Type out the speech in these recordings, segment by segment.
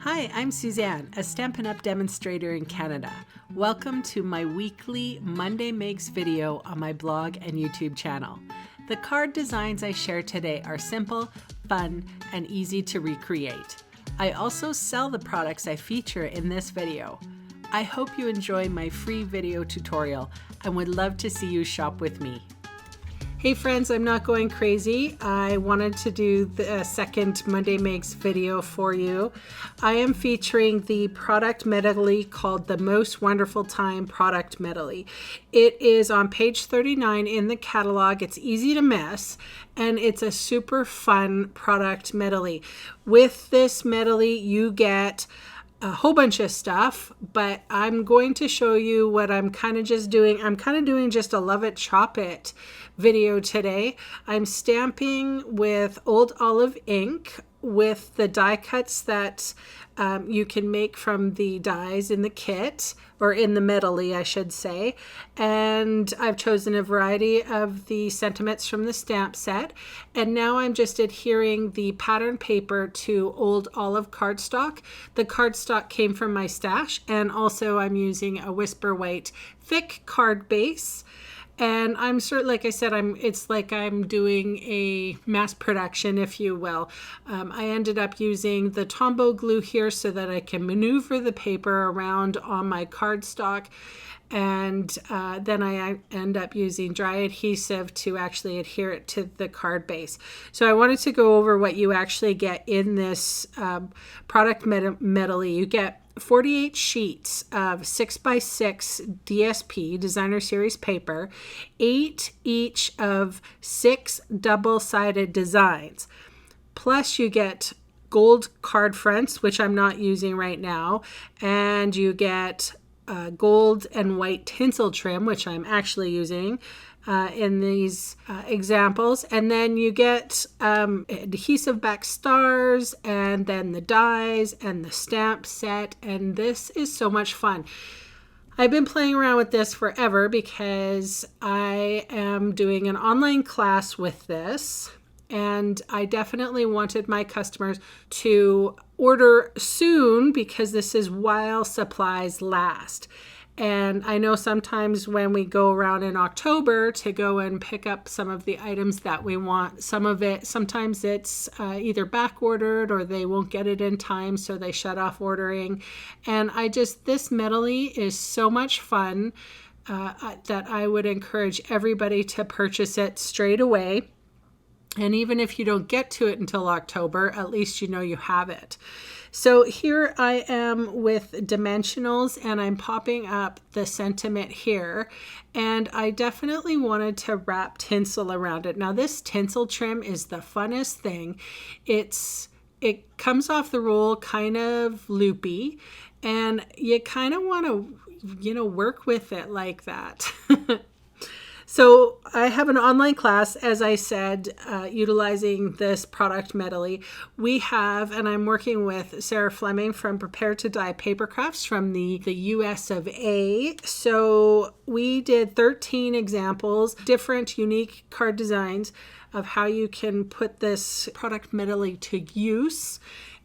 Hi, I'm Suzanne, a Stampin' Up demonstrator in Canada. Welcome to my weekly Monday Makes video on my blog and YouTube channel. The card designs I share today are simple, fun, and easy to recreate. I also sell the products I feature in this video. I hope you enjoy my free video tutorial and would love to see you shop with me. Hey friends, I'm not going crazy. I wanted to do the second Monday Makes video for you. I am featuring the product medley called the Most Wonderful Time product medley. It is on page 39 in the catalog. It's easy to miss, and it's a super fun product medley. With this medley, you get a whole bunch of stuff, but I'm going to show you what I'm kind of just doing. I'm kind of doing just a love it, chop it video today. I'm stamping with old olive ink with the die cuts that you can make from the dies in the kit, or in the medley, I should say. And I've chosen a variety of the sentiments from the stamp set. And now I'm just adhering the pattern paper to old olive cardstock. The cardstock came from my stash, and also I'm using a Whisper White thick card base. And I'm sort of, like I said, it's like I'm doing a mass production, if you will. I ended up using the Tombow glue here so that I can maneuver the paper around on my cardstock. And then I end up using dry adhesive to actually adhere it to the card base. So I wanted to go over what you actually get in this product medley. You get 48 sheets of 6x6 DSP, Designer Series paper, 8 each of 6 double-sided designs. Plus you get gold card fronts, which I'm not using right now, and you get gold and white tinsel trim, which I'm actually using in these examples. And then you get adhesive back stars, and then the dies and the stamp set, and this is so much fun. I've been playing around with this forever because I am doing an online class with this, and I definitely wanted my customers to order soon because this is while supplies last. And I know sometimes when we go around in October to go and pick up some of the items that we want, sometimes it's either back ordered or they won't get it in time, so they shut off ordering. And this medley is so much fun that I would encourage everybody to purchase it straight away. And even if you don't get to it until October, at least you know you have it. So here I am with dimensionals, and I'm popping up the sentiment here. And I definitely wanted to wrap tinsel around it. Now this tinsel trim is the funnest thing. It comes off the roll kind of loopy, and you kind of want to, work with it like that. So I have an online class, as I said, utilizing this product medley. We have, and I'm working with Sarah Fleming from Prepare to Die Paper Crafts from the US of A. So we did 13 examples, different unique card designs of how you can put this product medley to use.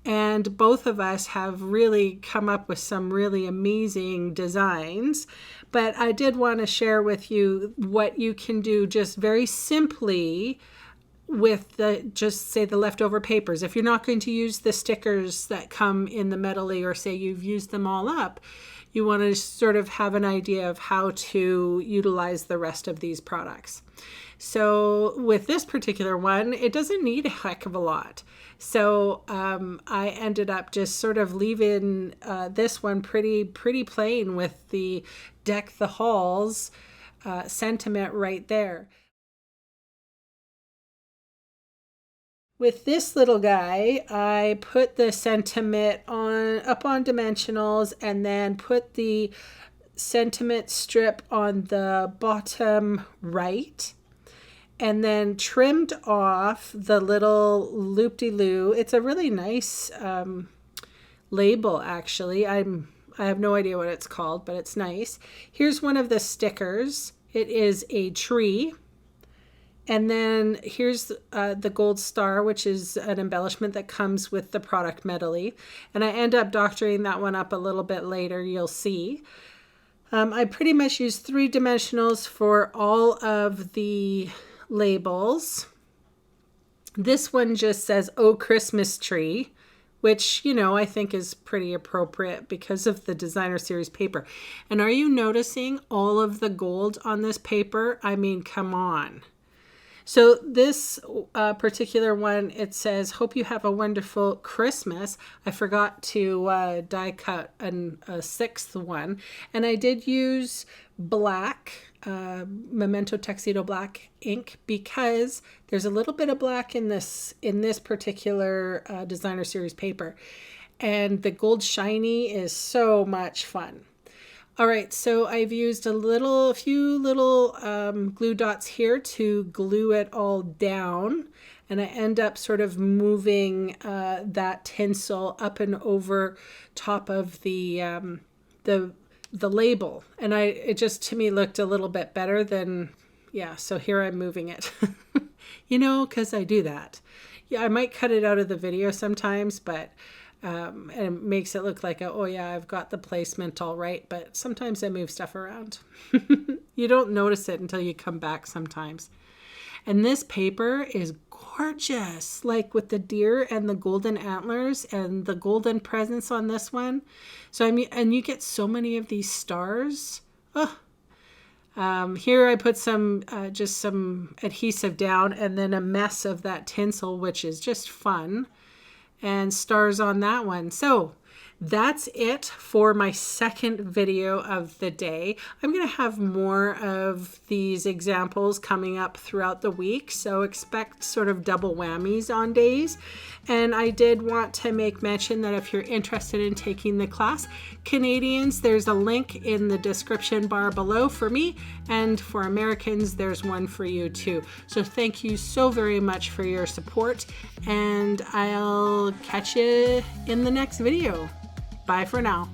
And both of us have really come up with some really amazing designs. But I did want to share with you what you can do just very simply with the leftover papers. If you're not going to use the stickers that come in the medley, or say you've used them all up, you want to sort of have an idea of how to utilize the rest of these products. So with this particular one, it doesn't need a heck of a lot. So I ended up just sort of leaving this one pretty plain with the Deck the Halls sentiment right there. With this little guy, I put the sentiment up on dimensionals, and then put the sentiment strip on the bottom right, and then trimmed off the little loop-de-loo. It's a really nice label, actually. I have no idea what it's called, but it's nice. Here's one of the stickers. It is a tree, And then here's the gold star, which is an embellishment that comes with the product medley. And I end up doctoring that one up a little bit later, you'll see. I pretty much use 3 dimensionals for all of the labels. This one just says, "Oh, Christmas tree," which, you know, I think is pretty appropriate because of the designer series paper. And are you noticing all of the gold on this paper? I mean, come on. So this particular one, it says, "Hope you have a wonderful Christmas." I forgot to die cut a 6th one. And I did use black, Memento Tuxedo black ink, because there's a little bit of black in this particular designer series paper. And the gold shiny is so much fun. All right, so I've used a few little glue dots here to glue it all down, and I end up sort of moving that tinsel up and over top of the label, and it just to me looked a little bit better than, yeah. So here I'm moving it, you know, because I do that. Yeah, I might cut it out of the video sometimes, but. And it makes it look like, oh yeah, I've got the placement all right, but sometimes I move stuff around. You don't notice it until you come back sometimes. And this paper is gorgeous, like with the deer and the golden antlers and the golden presents on this one. So I mean, and you get so many of these stars. Oh. Here I put just some adhesive down and then a mess of that tinsel, which is just fun. And stars on that one. So that's it for my second video of the day. I'm going to have more of these examples coming up throughout the week, so expect sort of double whammies on days. And I did want to make mention that if you're interested in taking the class, Canadians, there's a link in the description bar below for me, and for Americans, there's one for you too. So thank you so very much for your support, and I'll catch you in the next video. Bye for now.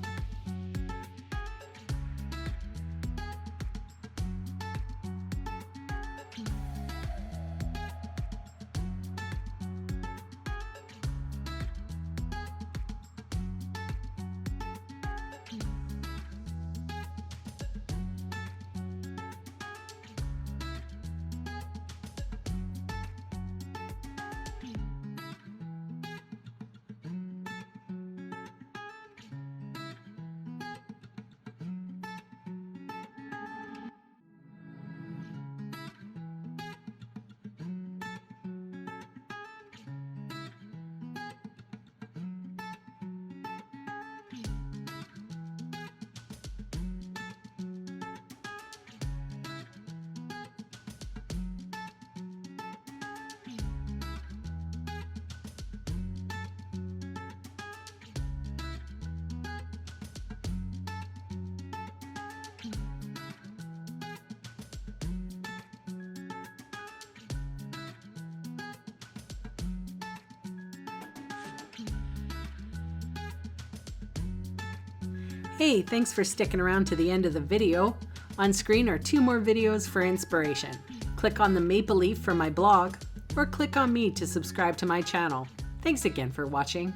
Hey, thanks for sticking around to the end of the video. On screen are 2 more videos for inspiration. Click on the maple leaf for my blog, or click on me to subscribe to my channel. Thanks again for watching.